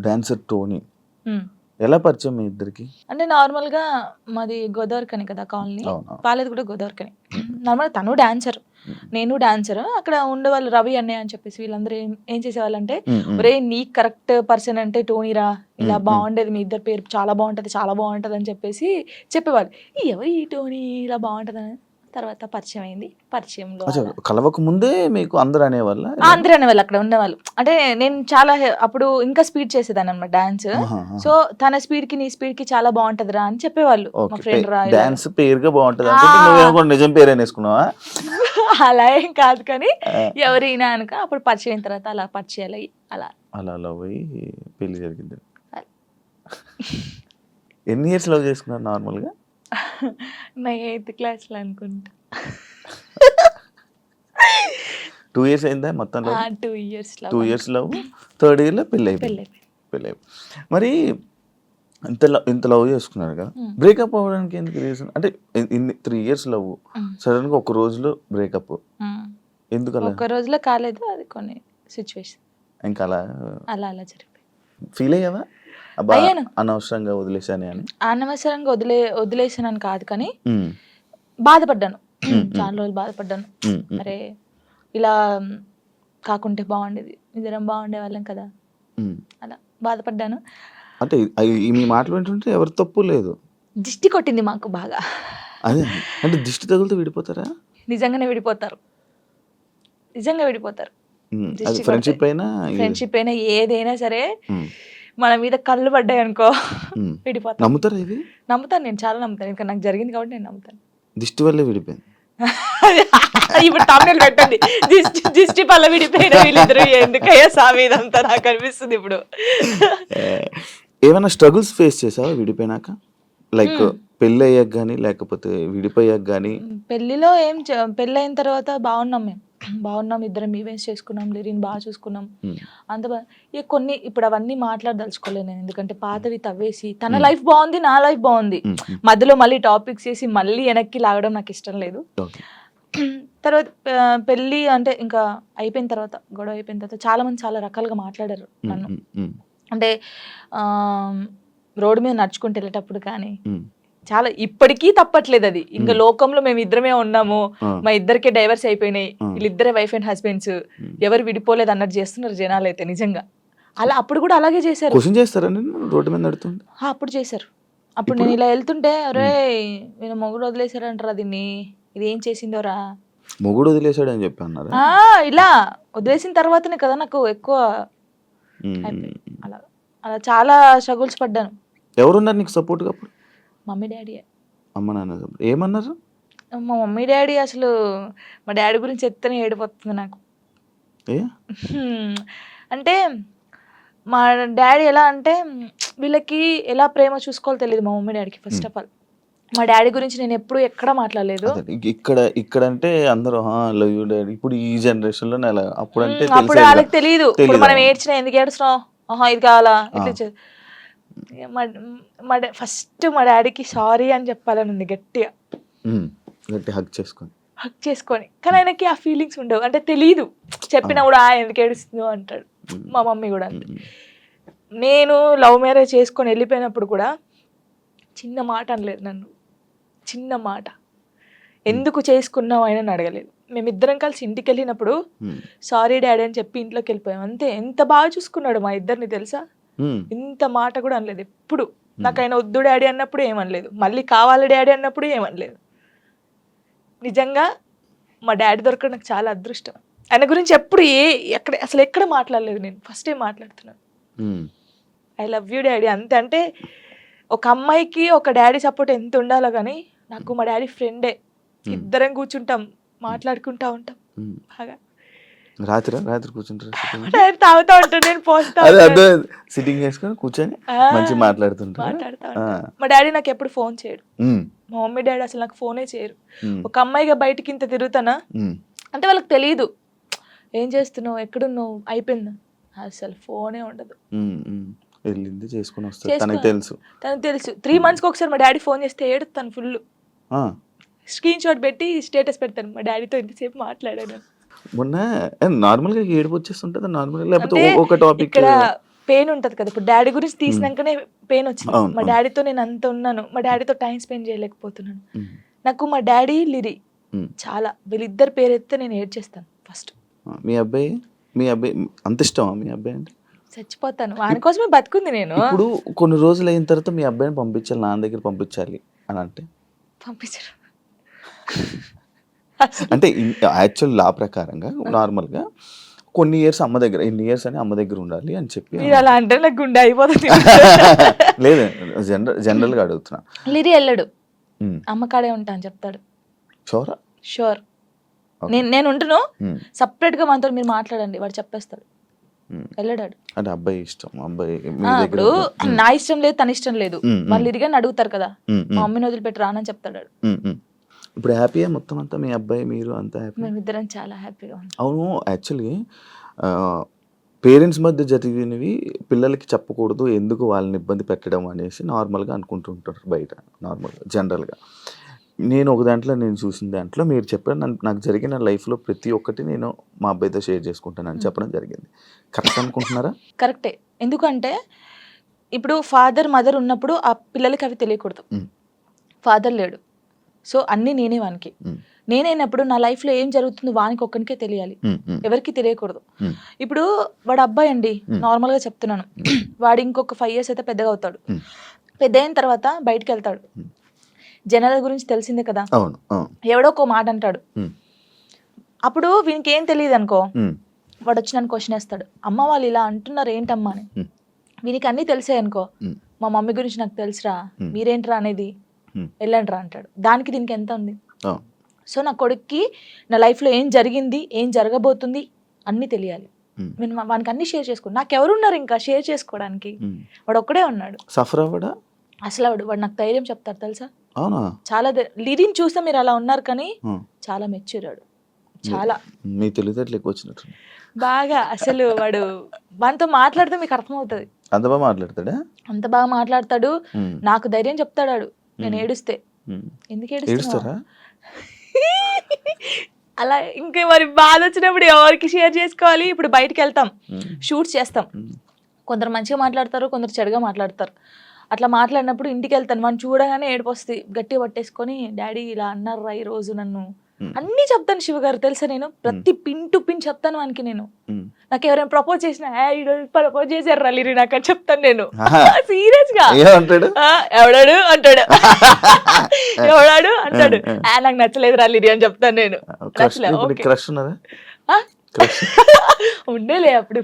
Dancer Tony ఉమ్. ఎలా పరిచయం మీ ఇద్దరికి? అంటే నార్మల్గా మాది గోదావరికని కదా కాలనీ, అవును. వాళ్ళది కూడా గోదావరికని. నార్మల్ తను డాన్సర్, నేను డాన్సర్. అక్కడ ఉండేవాళ్ళు రవి అన్నయ్య అని చెప్పేసి వీళ్ళందరూ ఏం చేసేవాళ్ళంటే, ఒరే నీకు కరెక్ట్ పర్సన్ అంటే టోనీరా, ఇలా బాగుండేది మీ ఇద్దరు పేరు చాలా బాగుంటది చాలా బాగుంటది అని చెప్పేసి చెప్పేవాళ్ళు. ఎవరు ఈ టోనీ ఇలా బాగుంటది అని తర్వాత పరిచయం అయింది. పరిచయంలో అచ్చా, కలవక ముందే మీకు అందరు అనేవాళ్ళ? అందరూ అనేవాళ్ళు అక్కడ ఉండేవాళ్ళు. అంటే నేను చాలా అప్పుడు ఇంకా స్పీడ్ చేసేదాన్ని అనమాట డాన్స్. సో తన స్పీడ్ కి నీ స్పీడ్ కి చాలా బాగుంటదిరా అని చెప్పేవాళ్ళు. మా ఫ్రెండ్ రా డాన్స్ పేరుగా బాగుంటది అంటే నువ్వేమో నిజం పేరు అనేసుకున్నావా? అలా ఏం కాదు కానీ ఎవరైనా అనుక అప్పుడు పరిచయం అయిన తర్వాత అలా పరిచయాలు అయ్యి అలా అలా లవ్ అయ్యి పెళ్లి జరిగింది. ఎన్ని ఇయర్స్ లవ్ చేసుకున్నారు నార్మల్గా? నా 8th క్లాస్లో అనుకుంటా. 2 years అయిందా మొత్తం love? 2 years 2 years love, 3rd year లో పెళ్ళి అయిపోయింది. పెళ్ళి మరి ఇంత లవ్ చేసుకున్నారు కదా, బ్రేకప్ అవ్వడానికి ఎందుకు రీజన్? అంటే ఇన్ని 3 years లవ్, సడన్ గా ఒక రోజులో బ్రేకప్ ఎందుకు? అలా ఒక రోజులో కాలేదు, అది కొన్ని సిచ్యువేషన్ ఇంకా అలా అలా అలా జరిగిపోయింది. ఫీల్ అయ్యావా? అబ్బా అయ్యాను. అనవసరంగా వదిలేసానే అని? అనవసరంగా వదిలేసానని కాదు కానీ బాధపడ్డాను. చాలా రోజులు బాధపడ్డాను. అరే ఇలా కాకుంటే బాగుండేది, ఇద్దరం బాగుండే వాళ్ళం కదా, అలా బాధపడ్డాను. అంటే మీ మాటలు వింటుంటే ఎవరి తప్పు లేదు. దిష్టి కొట్టింది మాకు బాగా. అదే అంటే దిష్టి తగులుతూ విడిపోతారా? నిజంగానే విడిపోతారు, నిజంగా విడిపోతారు. ఫ్రెండ్షిప్ అయినా ఫ్రెండ్షిప్ అయినా ఏదైనా సరే మన మీద కళ్ళు పడ్డాయి అనుకో విడిపోతాను. నమ్ముతారా ఇది? నమ్ముతాను, నేను చాలా నమ్ముతాను. ఇంకా నాకు జరిగింది కాబట్టి నేను నమ్ముతాను. దిష్టి వల్లే విడిపోయింది. ఇప్పుడు తమిళ పెట్టండి, దిష్టి పల్ల విడిపోయిన వీళ్ళిద్దరు ఎందుకయ్యా సామి ఇదంతా నాకు అనిపిస్తుంది ఇప్పుడు. ఏమైనా స్ట్రగుల్స్ ఫేస్ చేసావా విడిపోయినాక? లైక్ పెళ్ళి అయ్యాక కానీ లేకపోతే విడిపోయాక కానీ? పెళ్లిలో పెళ్ళి అయిన తర్వాత బాగున్నాం, మేము బాగున్నాం, ఇద్దరం ఈవెంట్స్ చేసుకున్నాం, లిరిని బాగా చూసుకున్నాం, అంత బాగా. కొన్ని ఇప్పుడు అవన్నీ మాట్లాడదలుచుకోలేదు నేను, ఎందుకంటే పాతవి తవ్వేసి తన లైఫ్ బాగుంది, నా లైఫ్ బాగుంది, మధ్యలో మళ్ళీ టాపిక్స్ చేసి మళ్ళీ వెనక్కి లాగడం నాకు ఇష్టం లేదు. తర్వాత పెళ్ళి అంటే ఇంకా అయిపోయిన తర్వాత, గొడవ అయిపోయిన తర్వాత చాలా మంది చాలా రకాలుగా మాట్లాడారు నన్ను. అంటే రోడ్డు మీద నడుచుకుంటూ వెళ్ళేటప్పుడు కానీ చాలా, ఇప్పటికీ తప్పట్లేదు అది. ఇంకా లోకంలో మేము ఇద్దరమే ఉన్నాము, మా ఇద్దరికే డైవర్స్ అయిపోయినాయి, వీళ్ళిద్దరే వైఫ్ అండ్ హస్బెండ్స్, ఎవరు విడిపోలేదు అన్నట్టు చేస్తున్నారు జనాలు అయితే. నిజంగా అలా అప్పుడు కూడా అలాగే చేశారు. రోడ్డు మీద నడుతుంటే అప్పుడు చేశారు. అప్పుడు నేను ఇలా వెళ్తుంటే, అరే నేను మొగుడు వదిలేశారంటారా దీన్ని, ఇది ఏం చేసిందోరా, మొగుడు వదిలేశాడు అని చెప్పి అన్నారు. ఇలా వదిలేసిన తర్వాతనే కదా నాకు ఎక్కువ అలా అలా చాలా స్ట్రగుల్స్ పడ్డాను. ఎవరున్నారు నీకు సపోర్ట్గా అప్పుడు? Mummy daddy. అమ్మ నాన్న ఏమన్నారు? మా మమ్మీ డాడీ అసలు, మా డాడీ గురించి చెప్తేనే ఏడిపోతుంది నాకు. అంటే మా డాడీ ఎలా అంటే, వీళ్ళకి ఎలా ప్రేమ చూసుకోవాలో తెలియదు మా మమ్మీ డాడీకి. ఫస్ట్ ఆఫ్ ఆల్ మా డాడీ గురించి నేను ఎప్పుడు ఎక్కడ మాట్లాడలేదు. ఇక్కడ అంటే అందరూ లవ్ యూ డాడీ, ఇప్పుడు ఈ జనరేషన్ లో అప్పుడు అంటే అప్పుడు వాళ్ళకి తెలియదు. ఇప్పుడు మనం ఏడ్చినా ఎందుకు ఏడుస్తున్నావు, ఇది కావాలా ఇట్లా. ఫస్ట్ మా డాడీకి సారీ అని చెప్పాలని ఉంది గట్టిగా, హగ్ చేసుకొని. కానీ ఆయనకి ఆ ఫీలింగ్స్ ఉండవు, అంటే తెలియదు. చెప్పినా కూడా ఎందుకు ఏడుస్తుందో అంటాడు. మా మమ్మీ కూడా అంతే. నేను లవ్ మ్యారేజ్ చేసుకొని వెళ్ళిపోయినప్పుడు కూడా చిన్న మాట అనలేదు నన్ను, చిన్న మాట. ఎందుకు చేసుకున్నావు ఆయన అడగలేదు. మేమిద్దరం కలిసి ఇంటికి వెళ్ళినప్పుడు సారీ డాడీ అని చెప్పి ఇంట్లోకి వెళ్ళిపోయాం అంతే. ఎంత బాగా చూసుకున్నాడు మా ఇద్దరిని తెలుసా, ఇంత మాట కూడా అనలేదు ఎప్పుడు. నాకు ఆయన వద్దు డాడీ అన్నప్పుడు ఏమనలేదు, మళ్ళీ కావాలి డాడీ అన్నప్పుడు ఏమనలేదు. నిజంగా మా డాడీ దొరకడం నాకు చాలా అదృష్టం. ఆయన గురించి ఎప్పుడు అసలు ఎక్కడ మాట్లాడలేదు నేను, ఫస్ట్ టైం మాట్లాడుతున్నాను. ఐ లవ్ యూ డాడీ అంతే. అంటే ఒక అమ్మాయికి ఒక డాడీ సపోర్ట్ ఎంత ఉండాలో కానీ నాకు మా డాడీ ఫ్రెండే. ఇద్దరం కూర్చుంటాం, మాట్లాడుకుంటా ఉంటాం బాగా. రాత్రి కూర్చుంటారు, తాగుతా ఉంటాను, నేను పోస్తా సిట్టింగ్ చేసుకొని కూర్చొని మంచిగా మాట్లాడుతూ ఉంటాను. మా డాడీ నాకు ఎప్పుడు ఫోన్ చేయడు, మా మమ్మీ డాడీ అసలు నాకు ఫోనే చేయరు. ఒక అమ్మాయిగా బయటకి ఇంత తిరుగుతానా అంటే వాళ్ళకి తెలియదు, ఏం చేస్తున్నావు ఎక్కడున్నావు అయిపోయిందా, అసలు ఫోనే ఉండదు. వెళ్ళింది చేసుకుని వస్తాను, తనకు తెలుసు. 3 months ఒకసారి మా డాడీ ఫోన్ చేస్తే ఏడుస్తాను ఫుల్, స్క్రీన్ షాట్ పెట్టి స్టేటస్ పెడతాను, మా డాడీతో ఇంతసేపు మాట్లాడాను. మొన్న నార్మల్ గా ఏడుపు వచ్చేస్తుంటది నార్మల్, లేకపోతే ఒక టాపిక్ ఇక్కడ పెయిన్ ఉంటది కదా, ఇప్పుడు డాడీ గురించి తీసినాకనే పెయిన్ వచ్చింది. అవును, మా అవును. డాడీతో నేను అంత ఉన్నాను, మా డాడీతో టైం స్పెండ్ చేయలేకపోతున్నాను. ఉమ్, నాకు మా డాడీ లిరి ఉమ్. చాలా, వీళ్ళిద్దరు పేరు ఎత్తే నేను ఏడ్ చేస్తాను ఫస్ట్. మీ అబ్బాయి అంత ఇష్టమా మీ అబ్బాయి అంటే? చచ్చిపోతాను వాని కోసమే బతుకుంది నేను. ఇప్పుడు కొన్ని రోజులు అయిన తర్వాత మీ అబ్బాయిని పంపించాలి, నాన్న దగ్గర పంపించాలి అని అంటే పంపించరు. అంటే యాక్చువల్ లా ప్రకారంగా నార్మల్గా కొన్ని ఇయర్స్ అమ్మ దగ్గర, ఇన్ని ఇయర్స్ అని అమ్మ దగ్గర ఉండాలి అని చెప్పి మీరు అలా అంటే నాకు గుండె అయిపోతుంది. లేదు, జనరల్గా అడుగుతున్నా. లిరి వెళ్ళడు, అమ్మ కాడే ఉంటా అని చెప్తాడు. షోరా? షూర్. నేను ఉంటును, సపరేట్ గా మనతో మీరు మాట్లాడండి వాడు చెప్పేస్తాడు. వెళ్ళడాడు. అంటే అబ్బాయి ఇష్టం, అబ్బాయి ఇప్పుడు నా ఇష్టం లేదు తన ఇష్టం లేదు, వాళ్ళు ఇరిగాని అడుగుతారు కదా, మా మమ్మీని వదిలిపెట్టి రానని చెప్తాడు. ఇప్పుడు హ్యాపీయా మొత్తం అంతా, మీ అబ్బాయి మీరు అంతా హ్యాపీ? మేమిద్దరం చాలా హ్యాపీగా ఉన్నాం. అవును, యాక్చువల్లీ పేరెంట్స్ మధ్య జరిగినవి పిల్లలకి చెప్పకూడదు, ఎందుకు వాళ్ళని ఇబ్బంది పెట్టడం అనేసి నార్మల్గా అనుకుంటుంటారు బయట, నార్మల్గా జనరల్గా. నేను ఒక దాంట్లో నేను చూసిన దాంట్లో మీరు చెప్పారు, నాకు జరిగిన లైఫ్లో ప్రతి ఒక్కటి నేను మా అబ్బాయితో షేర్ చేసుకుంటానని చెప్పడం జరిగింది. కరెక్ట్ అనుకుంటున్నారా? కరెక్టే. ఎందుకంటే ఇప్పుడు ఫాదర్ మదర్ ఉన్నప్పుడు ఆ పిల్లలకి అవి తెలియకూడదు. ఫాదర్ లేడు, సో అన్నీ నేనే వానికి. నేనైనప్పుడు నా లైఫ్లో ఏం జరుగుతుందో వానికి ఒక్కనికే తెలియాలి, ఎవరికి తెలియకూడదు. ఇప్పుడు వాడు అబ్బాయి అండి, నార్మల్గా చెప్తున్నాను, వాడు ఇంకొక 5 years అయితే పెద్దగా అవుతాడు. పెద్ద అయిన తర్వాత బయటికి వెళ్తాడు, జనాల గురించి తెలిసిందే కదా, ఎవడో ఒక మాట అంటాడు. అప్పుడు వీనికి ఏం తెలియదు అనుకో, వాడు వచ్చి నన్ను క్వశ్చన్ వేస్తాడు, అమ్మ వాళ్ళు ఇలా అంటున్నారు ఏంటమ్మా అని. వీనికి అన్నీ తెలిసాయి అనుకో, మా మమ్మీ గురించి నాకు తెలుసురా, మీరేంట్రా అనేది, వెళ్ళండి రా అంటాడు. దానికి దీనికి ఎంత ఉంది? సో నా కొడుక్కి నా లైఫ్లో ఏం జరిగింది, ఏం జరగబోతుంది అన్నీ తెలియాలి. నేను వానికి అన్ని షేర్ చేసుకో, నాకెవరున్నారు ఇంకా షేర్ చేసుకోవడానికి, వాడు ఒక్కడే ఉన్నాడు. సఫర్ అవ్వడా అసలు వాడు నాకు ధైర్యం చెప్తారు తెలుసా. అవునా? చాలా లిరిని చూస్తే మీరు అలా ఉన్నారు కానీ చాలా మెచ్యూరాడు, చాలా. మీ తెలివితేటలు ఎక్కువ వచ్చినట్టు బాగా. అసలు వాడు వానితో మాట్లాడితే మీకు అర్థమవుతుంది. అంత బాగా మాట్లాడతాడా? అంత బాగా మాట్లాడతాడు, నాకు ధైర్యం చెప్తాడు. నేను ఏడుస్తే, ఎందుకు ఏడుస్తారా అలా, ఇంకా మరి బాధ వచ్చినప్పుడు ఎవరికి షేర్ చేసుకోవాలి. ఇప్పుడు బయటికి వెళ్తాం, షూట్స్ చేస్తాం, కొందరు మంచిగా మాట్లాడతారు, కొందరు చెడుగా మాట్లాడతారు. అట్లా మాట్లాడినప్పుడు ఇంటికి వెళ్తాను, వాడిని చూడగానే ఏడుపు వస్తుంది, గట్టిగా పట్టేసుకొని డాడీ ఇలా అన్నారా ఈ రోజు నన్ను, అన్నీ చెప్తాను శివ గారు తెలుసా. నేను ప్రతి పిన్ టు పిన్ చెప్తాను వానికి. నేను నాకు ఎవరైనా ప్రపోజ్ చేసినా, ప్రపోజ్ చేశారు రలీరి నాకు అని చెప్తాను నేను, సీరియస్ గా. ఎవడాడు అంటాడు, ఎవడాడు అంటాడు, నాకు నచ్చలేదు రలీరి అని చెప్తాను నేను. ఉండేలే అప్పుడు,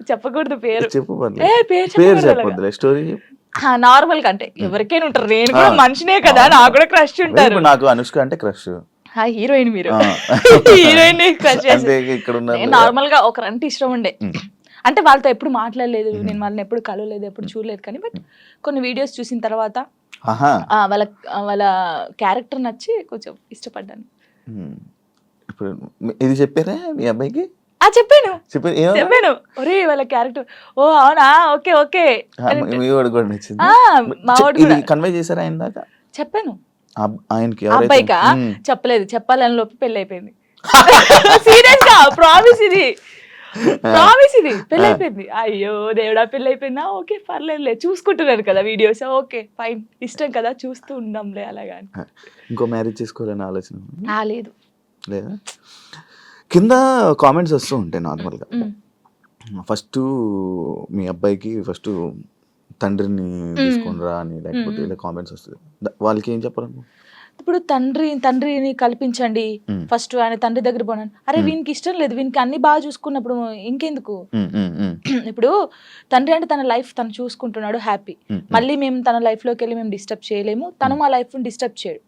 చెప్పకూడదు పేరు, నార్మల్ గా అంటే ఎవరికైనా ఉంటారు, నేను కూడా మనిషినే కదా, నాకు కూడా క్రష్ ఉంటారు. నాకు అనుష్క అంటే క్రష్, హీరోయిన్ మీరు హీరోయిన్ క్రష్. నార్మల్ గా ఒకరంటే ఇష్టం ఉండే, అంటే వాళ్ళతో ఎప్పుడు మాట్లాడలేదు, నేను వాళ్ళని ఎప్పుడు కలవలేదు, ఎప్పుడు చూడలేదు. కానీ బట్ కొన్ని వీడియోస్ చూసిన తర్వాత వాళ్ళ క్యారెక్టర్ నచ్చి కొంచెం ఇష్టపడ్డాను. ఇప్పుడు ఇది చెప్పారా మీ అబ్బాయికి? చెప్పాను, ఒరే వాళ్ళ క్యారెక్టర్, ఓ అవునా, ఓకే ఓకే. చెప్పాను అబ్బాయికా, చెప్పలేదు, చెప్పాలని లోపు పెళ్లి అయిపోయింది. సీరియస్ గా ప్రామిస్, ఇది పెళ్లి అయిపోయింది. అయ్యో దేవుడా, పెళ్లి అయిపోయిందా, ఓకే పర్లేదులే, చూసుకుంటున్నారు కదా వీడియోస్, ఓకే ఫైన్, ఇష్టం కదా చూస్తూ ఉందాంలే అలాగా. ఇంకో మ్యారేజ్ చేసుకోవాలని ఆలోచన లేదు లేదా? కింద కామెంట్స్ వస్తూ ఉంటాయి నార్మల్గా. ఫస్ట్ మీ అబ్బాయికి ఫస్ట్ తండ్రిని తీసుకునిరా అని, లేకపోతే ఇలా కామెంట్స్ వస్తుంది, వాళ్ళకి ఏం చెప్పాలను? ఇప్పుడు తండ్రిని కల్పించండి ఫస్ట్, ఆయన తండ్రి దగ్గర పోనాను. అరే వీనికి ఇష్టం లేదు, వీనికి అన్ని బాగా చూసుకున్నప్పుడు ఇంకెందుకు. ఇప్పుడు తండ్రి అంటే తన లైఫ్ తను చూసుకుంటున్నాడు, హ్యాపీ. మళ్ళీ మేము తన లైఫ్ లోకి వెళ్ళి మేము డిస్టర్బ్ చేయలేము, తను మా లైఫ్ డిస్టర్బ్ చేయడు.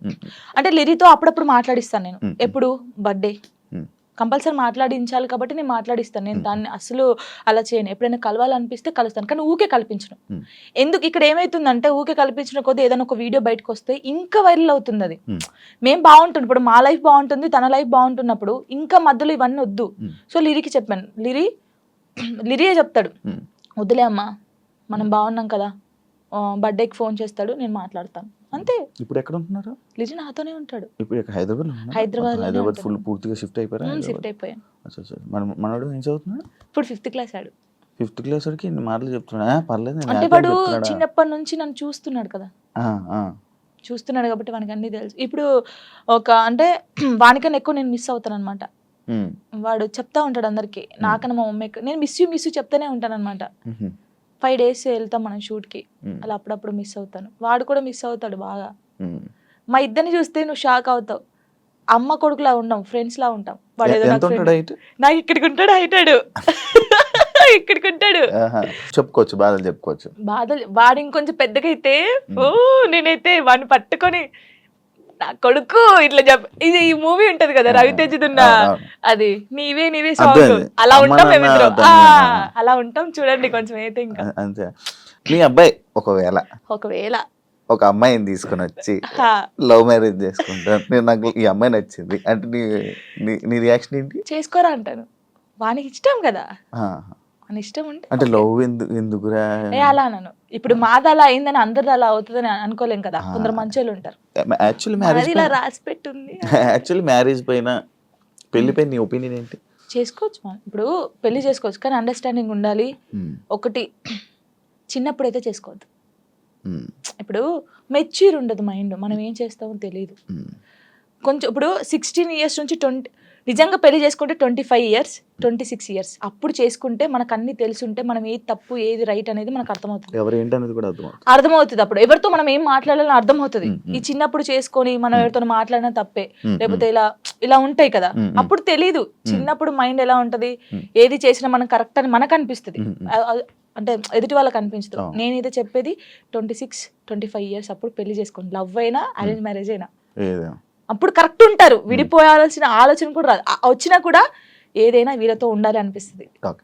అంటే లిరితో అప్పుడప్పుడు మాట్లాడిస్తాను నేను, ఎప్పుడు బర్త్డే కంపల్సరీ మాట్లాడించాలి కాబట్టి నేను మాట్లాడిస్తాను. నేను దాన్ని అసలు అలా చేయను, ఎప్పుడైనా కలవాలనిపిస్తే కలుస్తాను, కానీ ఊకే కల్పించను. ఎందుకు ఇక్కడ ఏమైతుందంటే, ఊకే కల్పించిన కొద్ది ఏదైనా ఒక వీడియో బయటకు వస్తే ఇంకా వైరల్ అవుతుంది. అది మేము బాగుంటుంది, ఇప్పుడు మా లైఫ్ బాగుంటుంది, తన లైఫ్ బాగుంటున్నప్పుడు ఇంకా మధ్యలో ఇవన్నీ వద్దు. సో లిరికి చెప్పాను, లిరియే చెప్తాడు, వద్దులే అమ్మా మనం బాగున్నాం కదా, బర్త్డేకి ఫోన్ చేస్తాడు, నేను మాట్లాడతాను అంతే. ఇప్పుడు ఎక్కడ ఉంటున్నారు? లిజి నాతోనే ఉంటాడు. ఇప్పుడు హైదరాబాద్ ఫుల్ పూర్తిగా షిఫ్ట్ అయిపోయారు? షిఫ్ట్ అయిపోయాను. మనోడు ఏం చదువుతున్నాడు? ఇప్పుడు 5th క్లాస్ ఆడు. 5th క్లాస్ వరకు ఇన్ని మాటలు చెప్తున్నా పర్లేదు నేను అంటే happy వాడు అని చెప్తున్నాడా? చిన్నప్పటి నుంచి నన్ను చూస్తున్నాడు కదా, ఆ, ఆ, చూస్తున్నాడు కాబట్టి వానికి అన్నీ తెలుసు. ఇప్పుడు ఒక అంటే వానికన్నా ఎక్కువ నేను మిస్ అవుతాను అనమాట. ఉమ్, వాడు చెప్తా ఉంటాడు అందరికి, నాకన్నా మా మమ్మీ నేను మిస్ యూ చెప్తానే ఉంటాను అనమాట. ఉహు, 5 days వెళ్తాం మనం షూట్కి, ఉమ్, అలా అప్పుడప్పుడు మిస్ అవుతాను. వాడు కూడా మిస్ అవుతాడు బాగా. ఉమ్. మా ఇద్దరిని చూస్తే నువ్వు షాక్ అవుతావు. అమ్మ కొడుకులా ఉండం, ఫ్రెండ్స్ లా ఉంటాం. వాడు ఏదో ఎంత నాకు ఉంటాడు friend. హైట్? నాకు ఇక్కడికి ఉంటాడు హైటాడు ఇక్కడికి ఉంటాడు. చెప్పుకోవచ్చు, బాధలు చెప్పుకోవచ్చు. బాధలు వాడు ఇంకొంచెం పెద్దగా అయితే ఓ నేనైతే వాడిని పట్టుకొని నా కొడుకు ఇట్లా ఇది ఈ మూవీ ఉంటది కదా రవితేజదున్న, అవును. అది నీవే సాంగ్, అర్థమైంది. అలా అమ్మ ఉంటాం నాన్న మేమిద్దరం. దాన్ని, అలా ఉంటాం చూడండి కొంచెం అయితే. ఇంకా అంతే. మీ అబ్బాయి ఒకవేళ ఒకవేళ ఒక అమ్మాయిని తీసుకొని వచ్చి హా, లవ్ మ్యారేజ్ చేసుకుంటాను, నేను నాకు ఈ అమ్మాయి నచ్చింది అంటే నీ రియాక్షన్ ఏంటి? చేసుకోరా అంటాను. వానికి ఇష్టం కదా, ఆ, వాని ఇష్టం ఉంటే అంటే okay. లవ్ ఎందుకురా? అలా అన్నాను. ఇప్పుడు మాది అలా అయిందని అందరిది అలా అవుతుందని అనుకోలేం కదా, కొందరు మంచోళ్ళు ఉంటారు. యాక్చువల్లీ మ్యారేజ్ మనది ఇలా రాసి పెట్టుంది. యాక్చువల్లీ మ్యారేజ్ పైన పెళ్లి పైన నీ ఒపీనియన్ ఏంటి? చేసుకోవచ్చు మనం, ఇప్పుడు పెళ్లి చేసుకోవచ్చు, కానీ అండర్స్టాండింగ్ ఉండాలి. ఒకటి, చిన్నప్పుడు అయితే చేసుకోవద్దు. ఇప్పుడు మెచ్యూర్ ఉండదు మైండ్, మనం ఏం చేస్తామో తెలియదు. కొంచెం ఇప్పుడు 16 years నుంచి 20, నిజంగా పెళ్లి చేసుకుంటే 25 years 26 years అప్పుడు చేసుకుంటే మనకు అన్ని తెలుసుంటే మనం ఏది తప్పు ఏది రైట్ అనేది మనకు అర్థమవుతుంది. ఎవరు ఏంటి అనేది కూడా అర్థం అర్థమవుతుంది. అప్పుడు ఎవరితో మనం ఏం మాట్లాడాలని అర్థమవుతుంది. ఈ చిన్నప్పుడు చేసుకొని మనం ఎవరితో మాట్లాడినా తప్పే, లేకపోతే ఇలా ఉంటాయి కదా, అప్పుడు తెలీదు. చిన్నప్పుడు మైండ్ ఎలా ఉంటది, ఏది చేసినా మనం కరెక్ట్ అని మనకు అనిపిస్తుంది, అంటే ఎదుటి వాళ్ళకి అనిపించదు. నేనైతే చెప్పేది 26-25 years అప్పుడు పెళ్లి చేసుకోండి. లవ్ అయినా అరేంజ్ మ్యారేజ్ అయినా అప్పుడు కరెక్ట్ ఉంటారు. విడిపోయాల్సిన ఆలోచన కూడా రాదు. వచ్చినా కూడా ఏదైనా వీళ్ళతో ఉండాలి అనిపిస్తుంది. ఓకే.